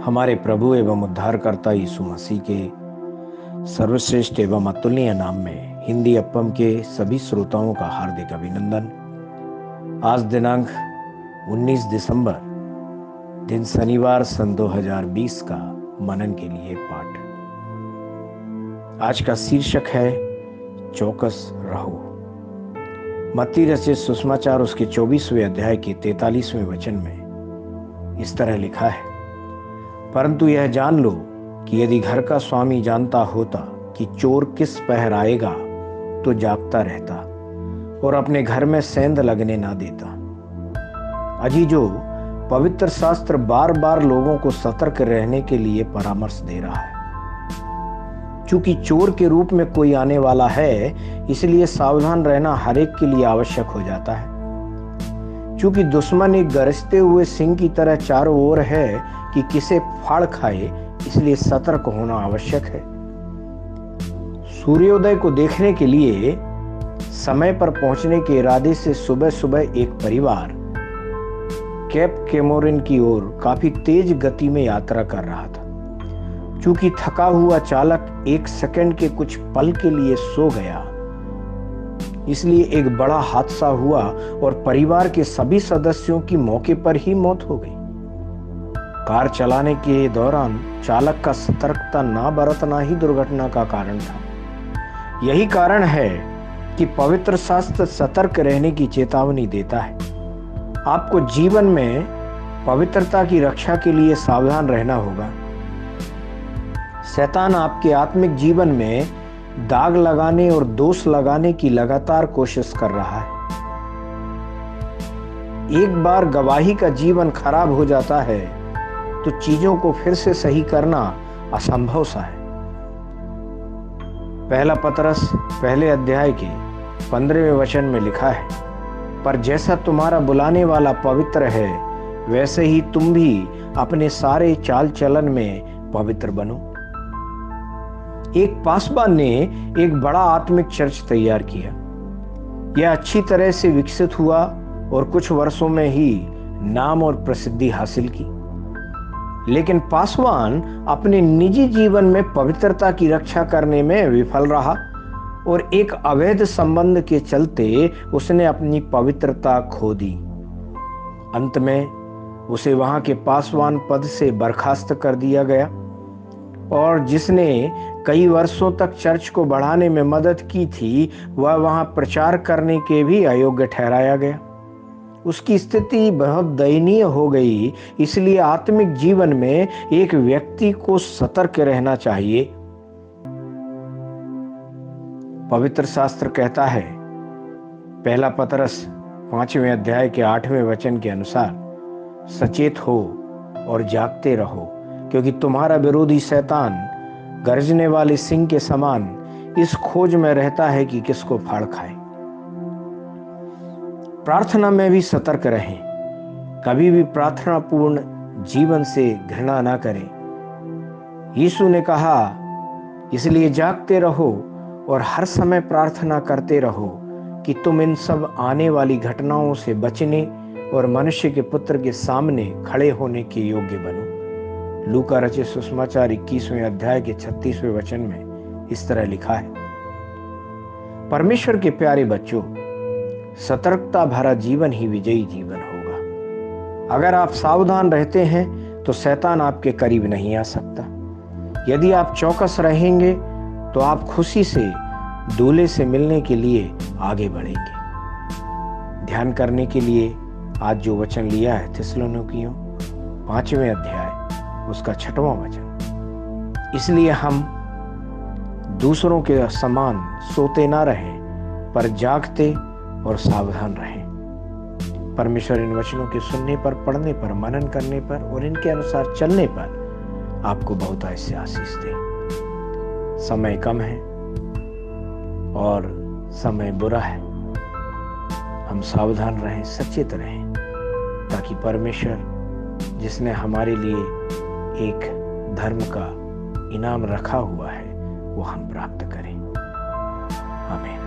हमारे प्रभु एवं उद्धारकर्ता यीशु मसीह के सर्वश्रेष्ठ एवं अतुलनीय नाम में हिंदी अप्पम के सभी श्रोताओं का हार्दिक अभिनंदन। आज दिनांक 19 दिसंबर दिन शनिवार सन 2020 का मनन के लिए पाठ। आज का शीर्षक है चौकस रहो। मत्ती रचित सुसमाचार उसके 24वें अध्याय के 43वें वचन में इस तरह लिखा है, परंतु यह जान लो कि यदि घर का स्वामी जानता होता कि चोर किस पहर आएगा तो जागता रहता और अपने घर में सेंध लगने ना देता। अजीजों, पवित्र शास्त्र बार बार लोगों को सतर्क रहने के लिए परामर्श दे रहा है। चूंकि चोर के रूप में कोई आने वाला है, इसलिए सावधान रहना हर एक के लिए आवश्यक हो जाता है। चूंकि दुश्मन एक गरजते हुए सिंह की तरह चारों ओर है कि किसे फाड़ खाए, इसलिए सतर्क होना आवश्यक है। सूर्योदय को देखने के लिए समय पर पहुंचने के इरादे से सुबह सुबह एक परिवार केप केमोरिन की ओर काफी तेज गति में यात्रा कर रहा था। चूंकि थका हुआ चालक एक सेकंड के कुछ पल के लिए सो गया, इसलिए एक बड़ा हादसा हुआ और परिवार के सभी सदस्यों की मौके पर ही मौत हो गई। कार चलाने के दौरान चालक का सतर्कता ना बरतना ही दुर्घटना का कारण था। यही कारण है कि पवित्र शास्त्र सतर्क रहने की चेतावनी देता है। आपको जीवन में पवित्रता की रक्षा के लिए सावधान रहना होगा। शैतान आपके आत्मिक जीवन में दाग लगाने और दोष लगाने की लगातार कोशिश कर रहा है। एक बार गवाही का जीवन खराब हो जाता है तो चीजों को फिर से सही करना असंभव सा है। पहला पतरस पहले अध्याय के 15वें वचन में लिखा है, पर जैसा तुम्हारा बुलाने वाला पवित्र है, वैसे ही तुम भी अपने सारे चाल चलन में पवित्र बनो। एक पासवान ने एक बड़ा आत्मिक चर्च तैयार किया। यह अच्छी तरह से विकसित हुआ और कुछ वर्षों में ही नाम और प्रसिद्धि हासिल की। लेकिन पासवान अपने निजी जीवन में पवित्रता की रक्षा करने में विफल रहा और एक अवैध संबंध के चलते उसने अपनी पवित्रता खो दी। अंत में उसे वहां के पासवान पद से बर्खास्त कर दिया गया और जिसने कई वर्षों तक चर्च को बढ़ाने में मदद की थी, वह वहां प्रचार करने के भी अयोग्य ठहराया गया। उसकी स्थिति बहुत दयनीय हो गई। इसलिए आत्मिक जीवन में एक व्यक्ति को सतर्क रहना चाहिए। पवित्र शास्त्र कहता है, पहला पतरस 5वें अध्याय के 8वें वचन के अनुसार, सचेत हो और जागते रहो, क्योंकि तुम्हारा विरोधी शैतान गरजने वाले सिंह के समान इस खोज में रहता है कि किसको फाड़ खाए। प्रार्थना में भी सतर्क रहें। कभी भी प्रार्थना पूर्ण जीवन से घृणा ना करें। यीशु ने कहा, इसलिए जागते रहो और हर समय प्रार्थना करते रहो कि तुम इन सब आने वाली घटनाओं से बचने और मनुष्य के पुत्र के सामने खड़े होने के योग्य बनो। लूका रचित सुसमाचार 21वें अध्याय के 36वें वचन में इस तरह लिखा है, परमेश्वर के प्यारे बच्चों, सतर्कता भरा जीवन ही विजयी जीवन होगा। अगर आप सावधान रहते हैं तो शैतान आपके करीब नहीं आ सकता। यदि आप चौकस रहेंगे तो आप खुशी से दूल्हे से मिलने के लिए आगे बढ़ेंगे। ध्यान करने के लिए आज जो वचन लिया है, थिस्सलुनीकियों 5वें अध्याय उसका 6वां वचन। इसलिए हम दूसरों के समान सोते ना रहें, पर जागते और सावधान रहें। परमेश्वर इन वचनों के सुनने पर, पढ़ने पर, मनन करने पर और इनके अनुसार चलने पर आपको बहुत ऐसे आशीष दे। समय कम है और समय बुरा है। हम सावधान रहें, सचेत रहें, ताकि परमेश्वर जिसने हमारे लिए एक धर्म का इनाम रखा हुआ है, वो हम प्राप्त करें। आमीन।